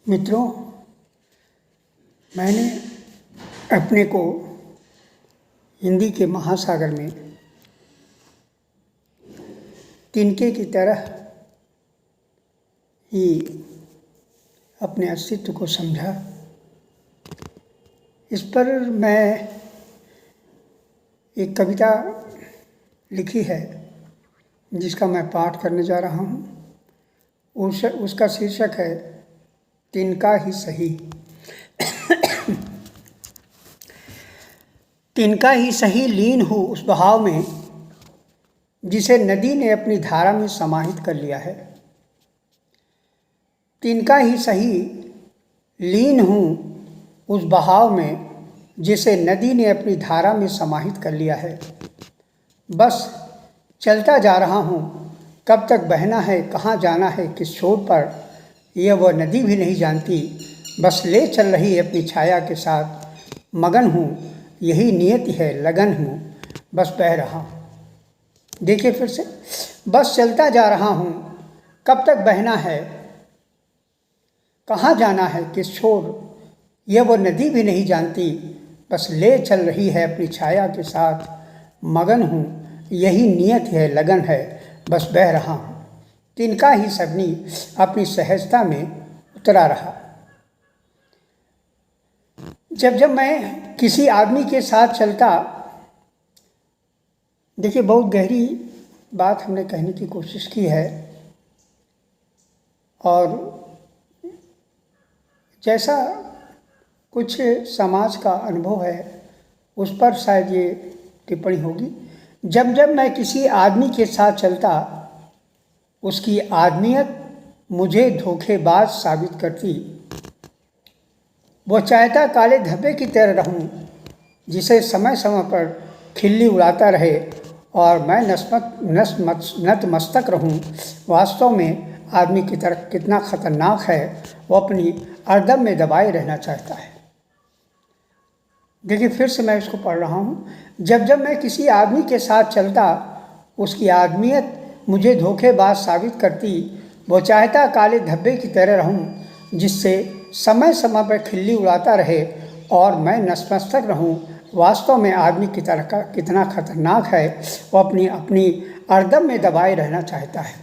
मित्रों, मैंने अपने को हिंदी के महासागर में तिनके की तरह ही अपने अस्तित्व को समझा। इस पर मैं एक कविता लिखी है जिसका मैं पाठ करने जा रहा हूँ। उसका शीर्षक है तिनका ही सही। तिनका ही सही लीन हो उस बहाव में जिसे नदी ने अपनी धारा में समाहित कर लिया है। तिनका ही सही लीन हूँ उस बहाव में जिसे नदी ने अपनी धारा में समाहित कर लिया है। बस चलता जा रहा हूँ, कब तक बहना है, कहाँ जाना है, किस छोर पर, यह वह नदी भी नहीं जानती। बस ले चल रही है अपनी छाया के साथ। मगन हूँ, यही नियति है, लगन हूँ, बस बह रहा हूँ। देखिए फिर से, बस चलता जा रहा हूँ, कब तक बहना है, कहाँ जाना है, किस छोर, यह वो नदी भी नहीं जानती। बस ले चल रही है अपनी छाया के साथ। मगन हूँ, यही नियत है, लगन है, बस बह रहा हूँ। तिनका ही सबनी अपनी सहजता में उतरा रहा। जब जब मैं किसी आदमी के साथ चलता, देखिए बहुत गहरी बात हमने कहने की कोशिश की है, और जैसा कुछ समाज का अनुभव है उस पर शायद ये टिप्पणी होगी। जब जब मैं किसी आदमी के साथ चलता, उसकी आदमियत मुझे धोखेबाज साबित करती। वो चाहता काले धब्बे की तरह रहूं, जिसे समय समय पर खिल्ली उड़ाता रहे और मैं नतमस्तक रहूं। वास्तव में आदमी की तरफ कितना खतरनाक है, वो अपनी अर्दम में दबाए रहना चाहता है। देखिए फिर से मैं इसको पढ़ रहा हूँ। जब जब मैं किसी आदमी के साथ चलता, उसकी आदमियत मुझे धोखेबाज साबित करती। वो चाहता काले धब्बे की तरह रहूं, जिससे समय समय पर खिल्ली उड़ाता रहे और मैं नतमस्तक रहूं। वास्तव में आदमी की तरह का कितना खतरनाक है, वो अपनी अर्दम में दबाए रहना चाहता है।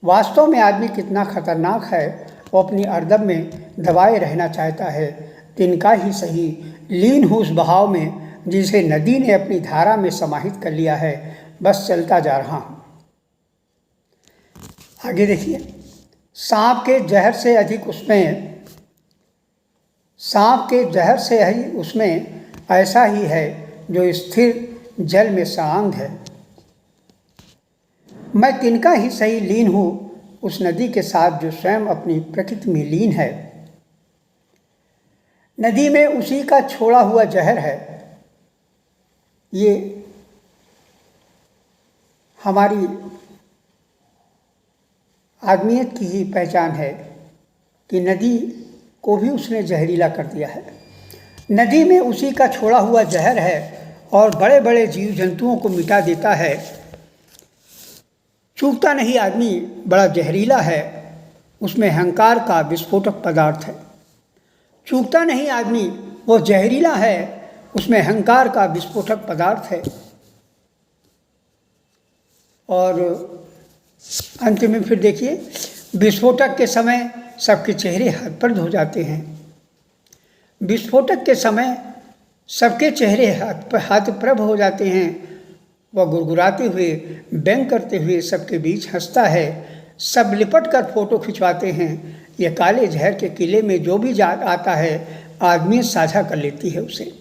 वास्तव में आदमी कितना खतरनाक है, वो अपनी अर्दम में दबाए रहना चाहता है। तिनका ही सही लीन हूँ उस बहाव में जिसे नदी ने अपनी धारा में समाहित कर लिया है। बस चलता जा रहा हूँ। आगे देखिए, सांप के जहर से अधिक उसमें ऐसा ही है जो स्थिर जल में सआंग है। मैं तिनका ही सही लीन हूँ उस नदी के साथ जो स्वयं अपनी प्रकृति में लीन है। नदी में उसी का छोड़ा हुआ जहर है। ये हमारी आदमियत की ही पहचान है कि नदी को भी उसने जहरीला कर दिया है। नदी में उसी का छोड़ा हुआ जहर है और बड़े बड़े जीव जंतुओं को मिटा देता है। चूकता नहीं आदमी बड़ा जहरीला है, उसमें अहंकार का विस्फोटक पदार्थ है। चूकता नहीं आदमी वो जहरीला है, उसमें अहंकार का विस्फोटक पदार्थ है। और अंत में फिर देखिए, विस्फोटक के समय सबके चेहरे हतप्रभ हो जाते हैं। विस्फोटक के समय सबके चेहरे हतप्रभ हो जाते हैं। वह गुरगुराते हुए, व्यंग करते हुए सबके बीच हंसता है। सब लिपट कर फोटो खिंचवाते हैं। यह काले जहर के किले में जो भी आता है, आदमी साझा कर लेती है उसे।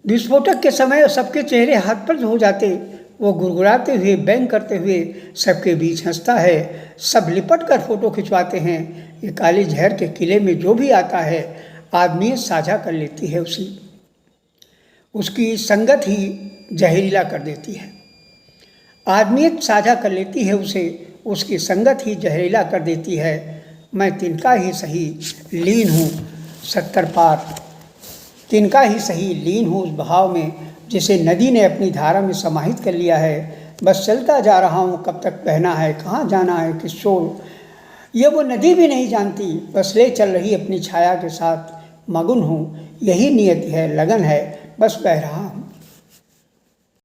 विस्फोटक के समय सबके चेहरे हतप्रभ हो जाते, वो गुरगुराते हुए, व्यंग करते हुए सबके बीच हंसता है। सब लिपट कर फोटो खिंचवाते हैं। ये काले जहर के किले में जो भी आता है, आदमी साझा कर लेती है उसी। उसकी संगत ही जहरीला कर देती है। आदमियत साझा कर लेती है उसे, उसकी संगत ही जहरीला कर देती है। मैं तिनका ही सही लीन हूँ 70 पार। तिनका ही सही लीन हूँ उस बहाव में जिसे नदी ने अपनी धारा में समाहित कर लिया है। बस चलता जा रहा हूँ, कब तक बहना है, कहाँ जाना है, किस छोर, ये वो नदी भी नहीं जानती, बस ले चल रही अपनी छाया के साथ। मगन हूँ, यही नियति है, लगन है, बस बह रहा हूँ।